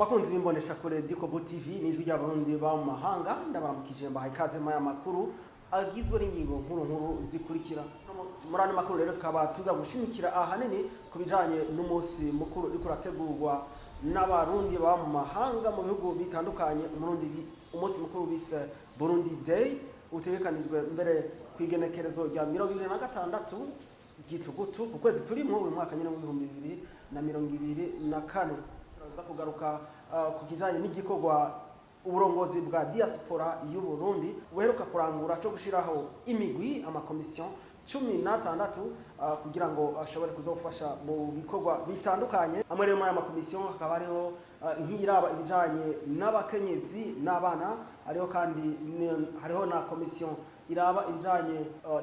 bakunzi bimbonesha kure Dikobo TV n'ijwi ry'abarundi ba mumahanga ndabaramukije mbahaye ikaze mu makuru agizwe n'ingingo nkuru zikurikira. Muri ano makuru rero tukaba tuza gushimikira ahanini kubijanye n'umunsi mukuru uriko urategurwa n'abarundi ba mumahanga mu bihugu bitandukanye. Umunsi mukuru bise Burundi Day utegekanijwe mbere kwigenekerezo rya 2026 gitugutu ku kwezi turimo uyu mwaka nyine mu 2024. Turaza kugaruka ku kijanye n'igikorwa uburongozi bwa diaspora y'u Burundi buheruka kurangura cyo gushiraho imigwi amakomisiyo 16 kugira ngo ashobore kuzofasha mu bikorwa bitandukanye. Amwe rero mu makomisiyo hakaba hariho nk'iraba ibijanye n'abakenyezi n'abana, hariho kandi hariho na komisiyo iraba ibijanye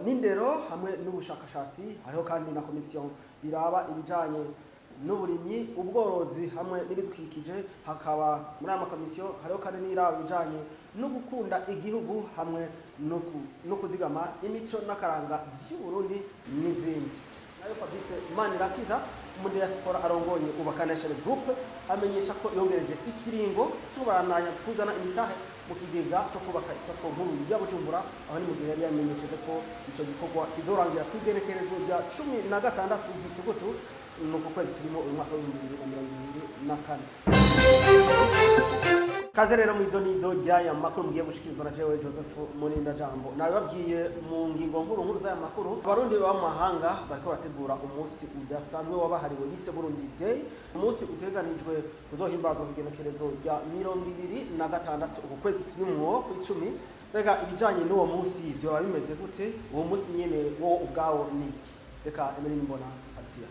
n'indero hamwe n'ubushakashatsi, hariho kandi na komisiyo iraba ibijanye n'uburimyi ubworozi hamwe n'ibidukikije. Hakaba muri aya makomisiyo hariho kandi n'iraba ibijanye no gukunda igihugu hamwe no kuzigama imico n'akaranga by'u Burundi n'izindi. Nayo Fabrice Manirakiza mu diaspora arongoye ubakanisha group amenyesha ko yongereje ikiringo cyo barananya kuzana imitahe mu kigega cyo kubaka isoko nkuru ya Bujumbura, aho ni mu gihe yari yamenyesheje ko icyo gikorwa kizorangira ku igenekerezo rya 16 gitugutu nuko kwezi turimo uyu mwaka wa 2024. Kaze rero mu idonido ry'aya makuru mugiye gushikizwa na jewe Joseph Murinda Jambo. Nababwiye mu ngingo nkuru z'aya makuru abarundi ba mahanga bariko bategura umunsi udasanzwe wabahariwe bise Burundi Day, umunsi uteganijwe kuzohimbazwa kugenekerezo rya 2026 ku kwezi turimo ku 10. Reka ibijanye n'uwo munsi byo bimeze gute? Uwo munsi nyene wo ubwawo niki? Reka Emily Mbona atia.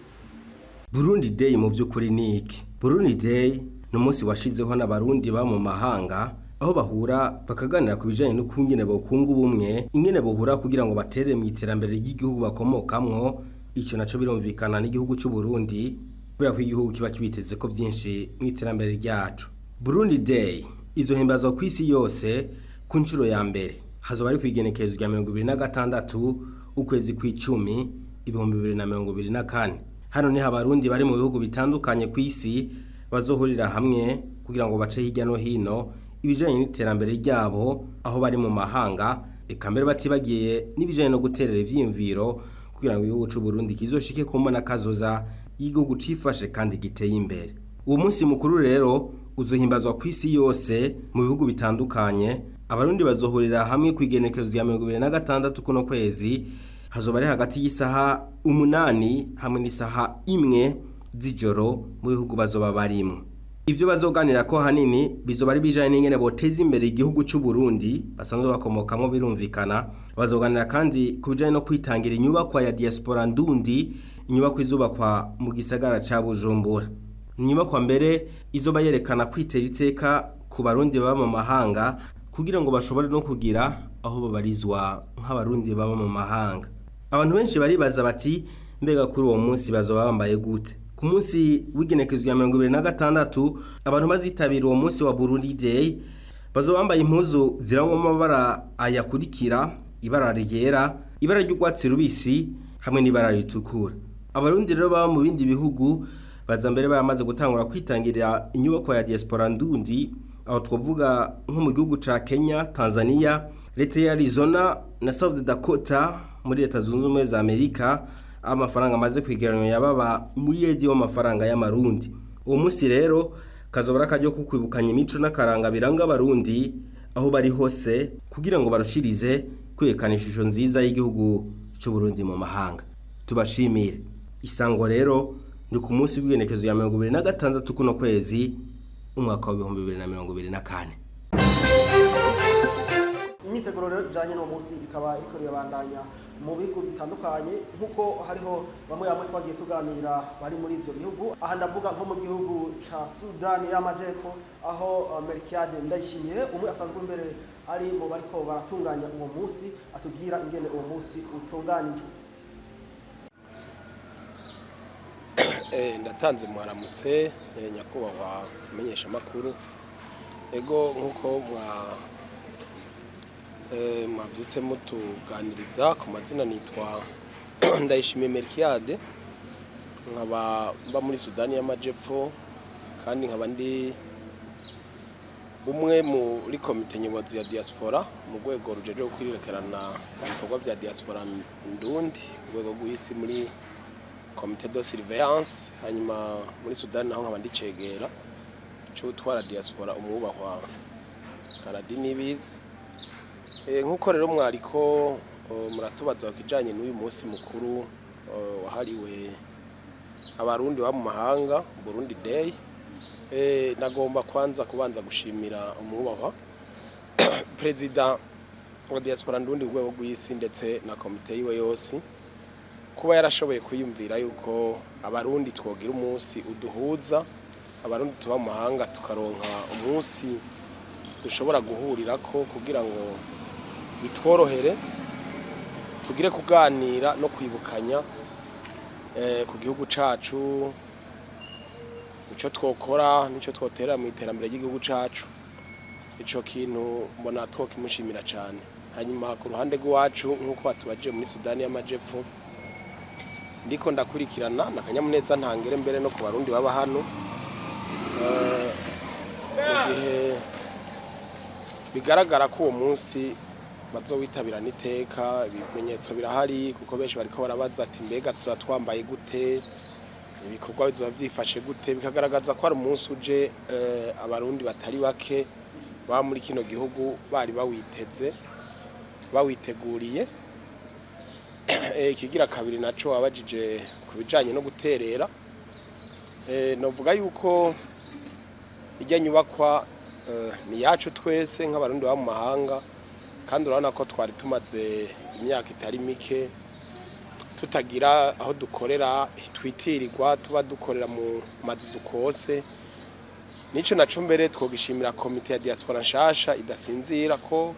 Burundi Day mu by'ukuri niki? Burundi Day n'umunsi washizeho n'abarundi ba mu mahanga aho bahura bakaganira ku bijanye no kungene bokunga ubumwe, ingene bohura kugira ngo baterere mu iterambere ry'igihugu bakomokamwo. Ico naco birumvikana n'igihugu cy'u Burundi kubera ko igihugu kiba kibiteze ko byinshi mu iterambere ryacu. Burundi Day izohimbazwa ku isi yose ku ncuro ya mbere, hazoba ari kwigenekerezo rya 2026 ukwezi kw'icumi 2024. Hano ni abarundi bari mu bihugu bitandukanye ku isi bazohurira hamwe kugira ngo bace hirya no hino ibijanye n'iterambere ryabo aho bari mu mahanga, eka mbere batibagiye n'ibijanye no guterera ivyiyumviro kugira ngo igihugu cy'u Burundi kizoshike ku mbona kazoza y'igihugu cifashe kandi giteye imbere. Uwo munsi mukuru rero uzohimbazwa ku isi yose mu bihugu bitandukanye. Abarundi bazohurira hamwe kwigenekerezo rya 2026 kuno kwezi, hazoba ari hagati y'isaha 8 hamwe n'isaha 1 z'ijoro mu bihugu bazoba barimo. Ivyo bazoganira ko hanini bizoba ari bijanye n'ingene boteza imbere igihugu cy'u Burundi basanzwe bakomokamwo. Birumvikana bazoganira kandi ku bijanye no kwitangira inyubakwa ya diaspora ndundi, inyubakwa izubakwa mu gisagara ca Bujumbura. Inyubakwa mbere izoba yerekana kwitera iteka ku barundi baba mu mahanga kugira ngo bashobore no kugira aho babarizwa nk'abarundi baba mu mahanga. Abantu benshi baribaza bati mbega kuri uwo munsi bazoba bambaye gute? Ku munsi w'igenekerezo rya 2026 abantu bazitabira uwo munsi wa Burundi Day bazoba bambaye impuzu zirangwa amabara ayakurikira: ibara ryera, ibara ry'urwatsi rubisi hamwe n'ibara ritukura. Abarundi rero baba mu bindi bihugu baza mbere baramaze gutangura kwitangira inyubako ya diaspora ndundi, aho twavuga nko mu gihugu ca Kenya, Tanzania, leta ya Arizona na South Dakota muri leta zunze ubumwe za Amerika. Amafaranga amaze kwigeranyo yababa muri yedi w'amafaranga y'amarundi. Uwo munsi rero kazobora kajyo kukwibukanya imico n'akaranga biranga abarundi aho bari hose kugira ngo barushirize kwerekana ishusho nziza y'igihugu cy'u Burundi mu mahanga. Tubashimire. Isango rero ni ku munsi w'igenekerezo ya 2026 kuno kwezi umwaka wa 2024. Imyiteguro rero ijanye no munsi ikaba ikoreye bandanya mu bihugu bitandukanye, nkuko hariho bamwe twagiye tuganira bari muri ibyo bihugu. Aha ndavuga nko mu gihugu ca Sudani y'Amajepfo aho Melchiade Ndayishimiye umwe asanzwe mbere ari mu bariko baratunganya uwo munsi, atubwira ingene uwo munsi utunganijwe. Ndatanze mwaramutse nyakubahwa menyesha makuru. Ego nkuko mwavyutse mutuganiriza ku mazina nitwa Ndayishimiye Melchiade, nkaba mba muri Sudani y'Amajepfo kandi nkaba ndi umwe muri komite nyobozi ya diaspora mu rwego rujeje kwirekerana ibikorwa vya diaspora ndundi ku rwego rw'isi muri komite de surveillance, hanyuma muri Sudani naho nkaba ndicegera cyo gutwara diaspora umwubahwa Karadi Nibizi. Nk'uko rero mwariko muratubaza kijanye n'uyu munsi mukuru wahariwe abarundi ba mu mahanga, Burundi Day. Nagomba kubanza gushimira umwubahwa President wa diaspora ndundi rwego rw'isi ndetse na komite yiwe yose kuba yarashoboye kwiyumvira yuko abarundi twogira umunsi uduhuza, abarundi tuba mu mahanga tukaronka umunsi dushobora guhurirako kugira ngo bitworohere tugire kuganira no kwibukanya ku gihugu cacu, ico twokora nico twotera mu iterambere ry'igihugu cacu. Ico kintu mbona twokimushimira cyane. Hanyuma ku ruhande rwacu nk'uko batubaje muri Sudani y'Amajepfo ndiko ndakurikirana nakanyamuneza ntangere mbere no ku barundi baba hano gihe bigaragara ko uwo munsi bazowitabira niteka, ibimenyetso birahari kuko benshi bariko barabaza ati mbega tuba twambaye gute, ibikorwa bizoba vyifashe gute, bikagaragaza ko ari umunsi uje abarundi batari bake ba muri kino gihugu bari bawiteguriye. Ikigira kabiri naco wabajije kubijanye no guterera, novuga yuko ijya nyubakwa ni yacu twese nk'abarundi ba mu mahanga, kandi urabona ko twari tumaze imyaka itari mike tutagira aho dukorera, twitirirwa tuba dukorera mu mazu dukose. Nico naco mbere twogishimira komite ya diaspora nshasha idasinzira ko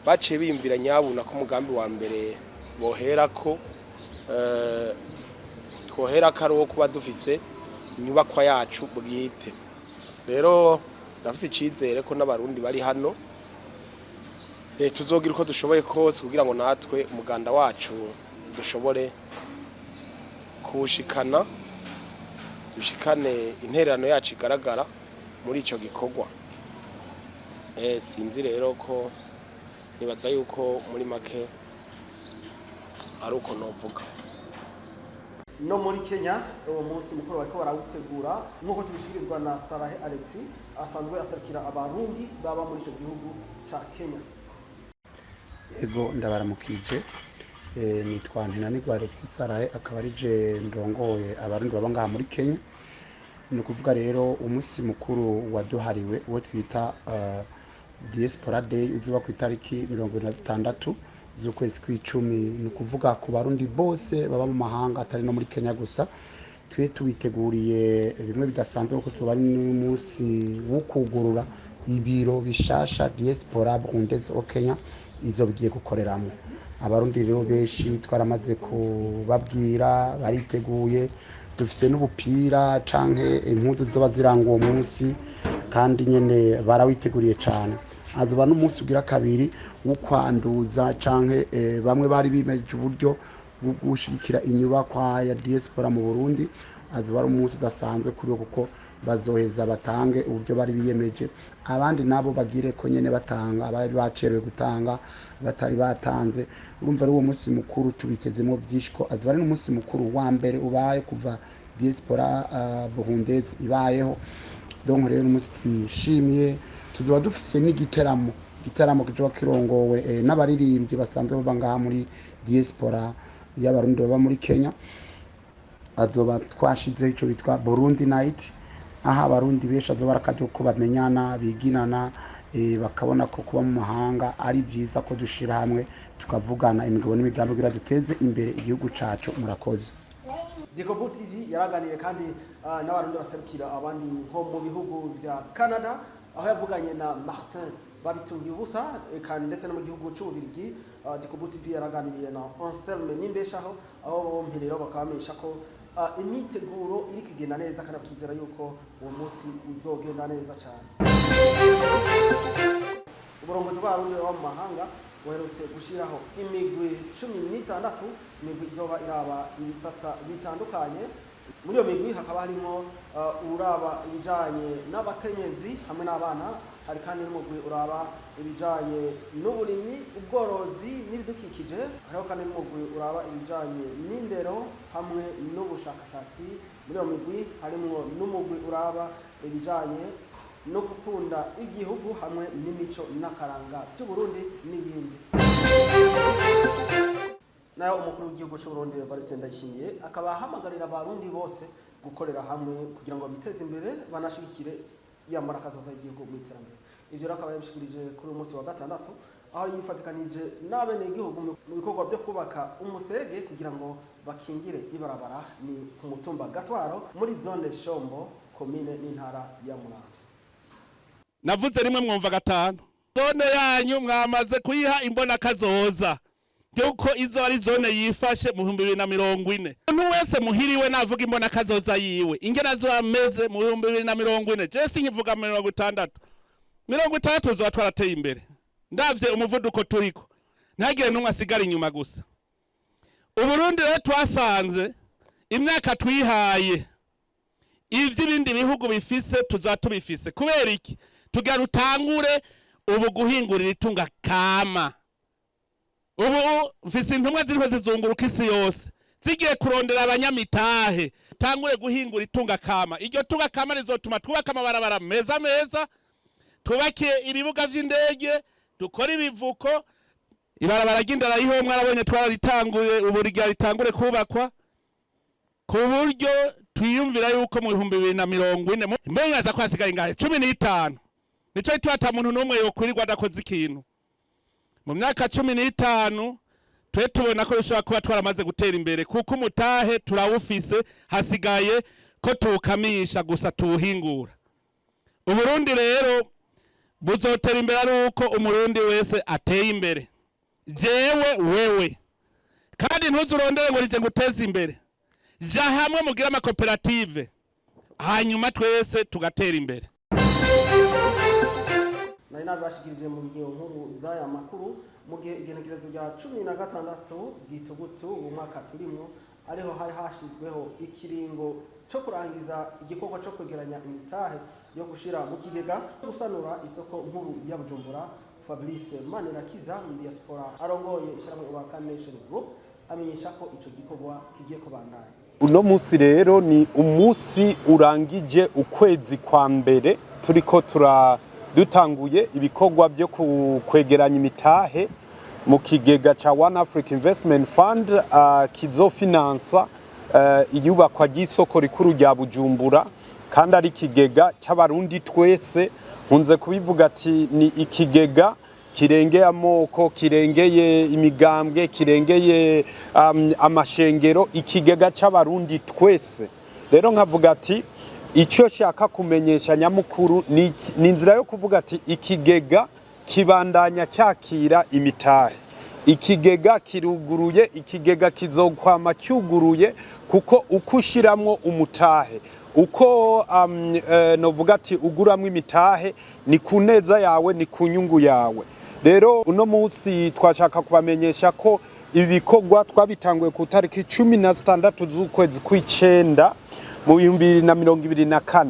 baciye biyumvira nyabuna ko umugambi wa mbere boherako twoherako ari wo kuba dufise inyubakwa yacu bwite. Rero ndafise icizere ko n'abarundi bari hano tuzogira uko dushoboye kose kugira ngo natwe umuganda wacu dushobore kuwushikana, dushikane intererano yacu igaragara muri ico gikorwa. Sinzi rero ko nibaza yuko muri make ari uko novuga. No muri Kenya uwo munsi mukuru bariko barawutegura nk'uko tubishikirizwa na Sarahe Alex asanzwe aserukira abarundi baba muri ico gihugu ca Kenya. Ego ndabaramukije, nitwa Ntinanirwa Alex Sarahe, akaba ari je ndongoye abarundi baba ngaha muri Kenya. Ni kuvuga rero umunsi mukuru waduhariwe uwo twita Diaspora Day uzuba ku itariki 26 z'ukwezi kw'icumi. Ni kuvuga ku barundi bose baba mu mahanga atari no muri Kenya gusa. Twe tubiteguriye bimwe bidasanzwe kuko tuba ari n'umunsi wo kugurura ibiro bishasha Diaspora Burundese o Kenya izo bigiye gukoreramo. Abarundi rero benshi twaramaze kubabwira bariteguye, dufise n'ubupira canke impuzu zoba ziranga uwo munsi kandi nyene barawiteguriye cyane. Azuba n'umunsi ugira kabiri wo kwanduza canke bamwe bari bimeje uburyo bwo gushigikira inyubakwa ya diaspora mu Burundi. Azuba ari umunsi udasanzwe kuri kuko bazoheza batange uburyo bari biyemeje, abandi nabo bagire ko nyene batanga, abari bacerewe gutanga batari batanze. Urumva ari uwo munsi mukuru tubitezemo vyishiko. Azuba ari n'umunsi mukuru wa mbere ubaye kuva diaspora Burundese ibayeho. Donc rero n'umunsi twishimiye. Tuzoba dufise n'igiteramo kizoba kirongowe n'abaririmbyi basanzwe baba ngaha muri diaspora y'abarundi baba muri Kenya. Azoba twashize ico bitwa Burundi Night, aha abarundi benshi azoba arakaje ko bamenyana biginana, bakabona ko kuba mu mahanga ari vyiza ko dushira hamwe tukavugana imigabo n'imigambi kugira duteze imbere igihugu cacu. Murakoze. Dikobu TV yaraganiriye kandi n'abarundi baserukira abandi nko mu bihugu vya Canada, aho yavuganye na Martin babitungiye ubusa kandi ndetse no mu gihugu cy'Ububirigi. Dikobu TV yaraganiriye na Anselme Nimbeshaho, aho bompi rero bakabamenyesha ko imiteguro iri kugenda neza kandi bakizera yuko uwo munsi uzogenda neza cyane. Uburongozi bw'abarundi baba mu mahanga buherutse gushiraho imigwi 16, imigwi izoba iraba ibisata bitandukanye. Muri iyo migwi hakaba harimo uraba ibijanye n'abakenyezi hamwe n'abana, hari kandi n'umugwi uraba ibijanye n'uburimyi ubworozi n'ibidukikije hariho kandi n'umugwi uraba ibijanye n'indero hamwe n'ubushakashatsi muri iyo migwi harimwo n'umugwi uraba ibijanye no gukunda igihugu hamwe n'imico n'akaranga by'Uburundi n'ibindi. Nayo umukuru w'igihugu cy'Uburundi Evariste Ndayishimiye akaba ahamagarira abarundi bose gukorera hamwe kugira ngo biteze imbere banashigikire yamara kazoza igihugu mu iterambere. Ivyo rakaba yabishikirije kuri uyu munsi wa gatandatu aho yifatikanije n'abene igihugu mu bikorwa byo kubaka umuserege kugira ngo bakingire ibarabara ni ku mutumba Gatwaro muri zone Shombo komine n'intara ya Muramvya. Navuze rimwe mwumva gatanu zone yanyu mwamaze kuyiha imbona kazoza yuko izo ari zone yifashe mu 2040 umuntu wese muhiriwe navuga imbona kazoza yiwe ingena zo ameze mu 2040 je sinkivuga 60 zo twarateye imbere ndavye umuvuduko turiko ntagire numwe asigara inyuma gusa. Uburundi rero twasanze imyaka twihaye ivy'ibindi bihugu bifise tuzatubifise kubera iki tugira rutangure ubu guhingurira itunga kama. Ubu mfise intumwa ziriho zizunguruka isi yose zigiye kurondera abanyamitahe tangure guhingura itunga kama. Iryo tunga kama rizotuma twubaka amabarabara meza twubake ibibuga vy'indege dukora ibivuko ibarabara ry'indara yiho mwarabonye twararitanguye ubu ritangure kubakwa ku buryo twiyumvira yuko mu 2040 mbengaza kwasigaye ngahe 15 nico itwata muntu numwe yokwirirwa adakoze ikintu mu myaka 15 twe tubona ko bishobora kuba twaramaze gutera imbere kuko umutahe turawufise hasigaye ko tukamisha gusa tuwuhingura. Uburundi rero buzotera imbere ari uko umurundi wese ateye imbere jewe wewe kandi ntuzurondere ngo rije guteza imbere ja hamwe mugira amakoperative hanyuma twese tugatera imbere. Nari nabashikirije mu ngiyo nkuru z'aya makuru mu gihe igenekerezo rya 16 gitugutu mu mwaka turimo ariho hari hashizweho ikiringo cyo kurangiza igikorwa cyo kwegeranya imitahe yo gushira mu kigega gusanura isoko nkuru ya Bujumbura. Fabrice Manirakiza mu diaspora arongoye ishyirahamwe Ukaba Nation Group amenyesha ko ico gikorwa kigiye kubandanya. Uno musi rero ni umusi urangije ukwezi kwa mbere turiko dutanguye ibikorwa byo kwegeranya imitahe mu kigega cha One Africa Investment Fund kizofinansa iyubakwa ry'isoko rikuru rya Bujumbura kandi ari kigega cy'abarundi twese. Nkunze kubivuga ati ni ikigega kirengeye amoko, kirengeye imigambwe, kirengeye amashengero, ikigega cy'abarundi twese. Rero nkavuga ati icyo shaka kumenyesha nyamukuru ni inzira yo kuvuga ati ikigega kibandanya cyakira imitahe. Ikigega kiruguruye, ikigega kizokwama cyuguruye kuko ukushiramwo umutahe uko novuga ati uguramwe imitahe ni kuneza yawe ni kunyungu yawe. Rero uno munsi twashaka kubamenyesha ko ibikorwa twabitanguye ku tariki 16 z'ukwezi kw'icenda mu 2024.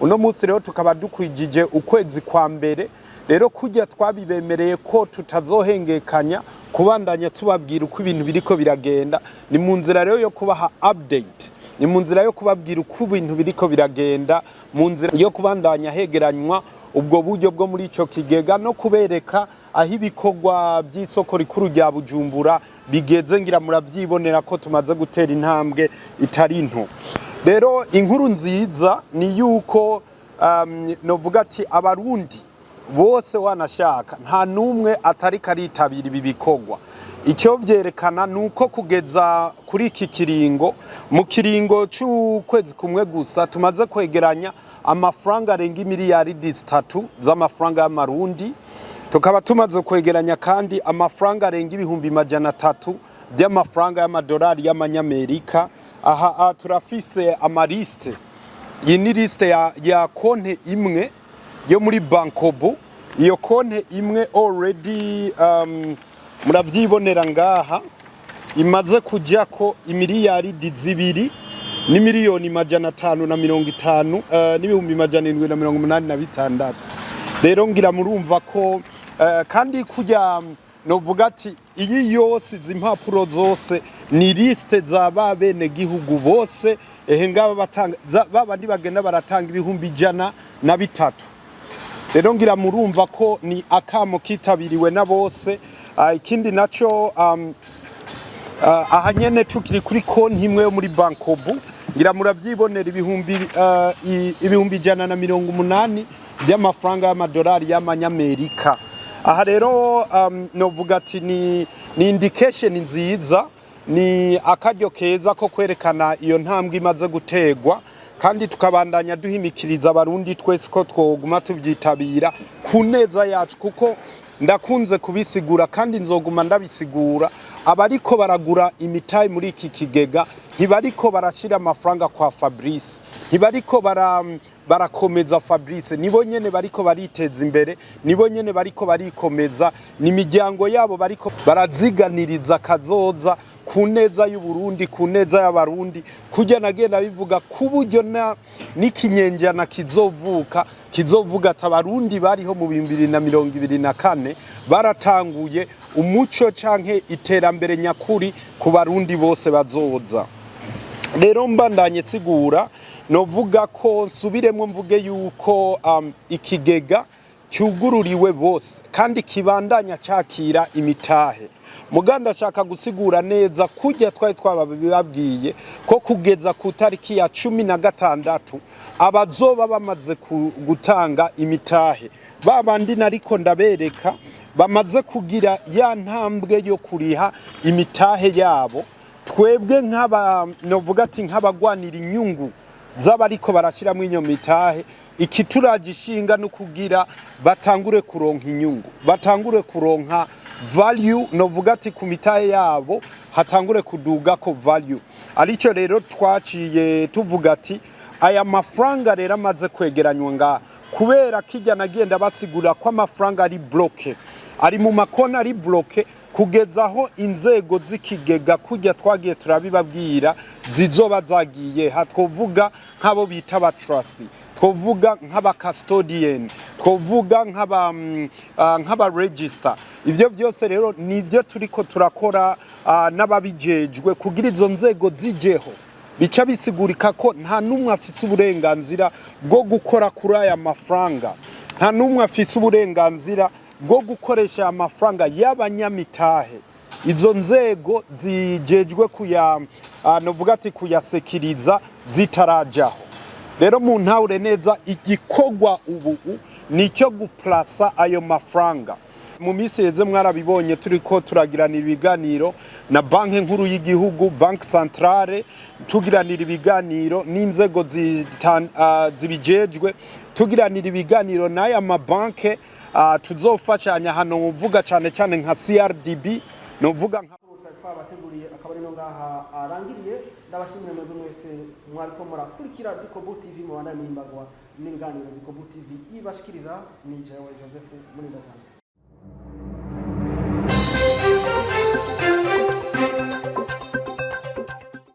Uno munsi rero tukaba dukwijije ukwezi kwa mbere. Rero kujya twabibemereye ko tutazohengekanya kubandanya tubabwira uko ibintu biriko biragenda. Ni mu nzira rero yo kubaha update, ni mu nzira yo kubabwira uko ibintu biriko biragenda, mu nzira yo kubandanya hegeranywa ubwo buryo bwo muri ico kigega no kubereka aho ibikorwa by'isoko rikuru rya Bujumbura bigeze. Ngira muravyibonera ko tumaze gutera intambwe itari nto. Rero inkuru nziza ni yuko novuga ati abarundi bose wanashaka nta numwe atari karitabira ibi bikorwa. Icyo vyerekana nuko kugeza kuri iki kiringo mu kiringo cy'ukwezi kumwe gusa tumaze kwegeranya amafaranga arenga miliyaridi 3 z'amafaranga y'amarundi. Tukaba tumaze kwegeranya kandi amafaranga arenga ibihumbi 300 by'amafaranga y'amadolari y'amanyamerika. Aha turafise amaliste. Iyi ni liste ya konte imwe yo muri Bankobo. Iyo konte imwe already muravyibonera ngaha imaze kujya ko imiliyaridi 2 ni miliyoni 550 n'ibihumbi 786. rero ngira murumva ko kandi kujya novuga ati iyi yose izi impapuro zose ni liste za babene gihugu bose ngaba batanga babandi bagenda baratanga ibihumbi 103. Rero ngira murumva ko ni akamo kitabiriwe na bose. Ikindi naco aha nyene tukiri kuri konti imwe yo muri Bankobu ngira muravyibonera ibihumbi 180 by'amafaranga y'amadolari y'amanyamerika. Aha rero novuga ati ni indication nziza, ni akaryo keza ko kwerekana iyo ntambwe imaze gutegwa, kandi tukabandanya duhimikiriza abarundi twese ko twoguma tubyitabira ku neza yacu, kuko ndakunze kubisigura kandi nzoguma ndabisigura. Abariko baragura imitayi muri iki kigega ntibariko barashira amafaranga kwa Fabrice, ntibariko barakomeza Fabrice, nibo nyene bariko bariteza imbere, nibo nyene bariko barikomeza, ni imiryango yabo bariko baraziganiriza kazoza ku neza y'u Burundi, ku neza y'abarundi, kujya nagenda bivuga ku buryo n'ikinyenjana kizovuga ati abarundi bariho mu 2024 baratanguye umuco canke iterambere nyakuri ku barundi bose bazoza. Rero mbandanye sigura novuga ko nsubiremwe mvuge yuko ikigega cyugururiwe bose kandi kibandanya cyakira imitahe. Muganda ashaka gusigura neza kujya twababwiye ko kugeza ku tariki ya 16 abazoba bamaze gutanga imitahe, babandi nariko ndabereka bamaze kugira ya ntambwe yo kuriha imitahe yabo. Twebwe novuga ati nk'abagwanira inyungu z'abariko barashiramo inyo mitahe, ikituragishinga no kugira batangure kuronka inyungu, batangure kuronka value, novuga ati ku mitahe yabo hatangure kuduga ko value. Arico rero twaciye tuvuga ati aya mafaranga rero amaze kwegeranywa nga, kubera kijya nagenda basigura ko amafaranga ari bloke, ari mu makona ari bloke, kugezaho inzego z'ikigega kujya twagiye turabibabwira zizoba zagiye. Hatwovuga nk'abo bita ba trust, twovuga nk'aba custodian, twovuga nk'aba register. Ivyo byose rero nivyo turiko turakora n'ababijejwe kugira izo nzego zijeho. Bica bisigurika ko nta numwe afise uburenganzira bwo gukora kuri aya mafaranga, nta numwe afise uburenganzira bwo gukoresha amafaranga y'abanyamitahe. Izo nzego zijejwe novuga ati kuyasekiriza zitarajaho. Rero mu ntaure neza igikogwa ubu nicyo guplasa ayo mafaranga. Mu minsi yeze mwarabibonye turiko turagiranira ibiganiro na banki nkuru y'igihugu, banki centrale, tugiranira ibiganiro n'inzego zibijejwe, tugiranira ibiganiro n'aya mabanke tuzofashanya hano. Muvuga cyane cyane nka CRDB, novuga nka twabateguriye akaba ari no ngaha arangiriye. Ndabashimira mwebwe mwese mwariko murakurikira Dukobu TV mu bana mimbagwa n'inganiro Dukobu TV ibashikiriza. Ni Joseph muri ndajana.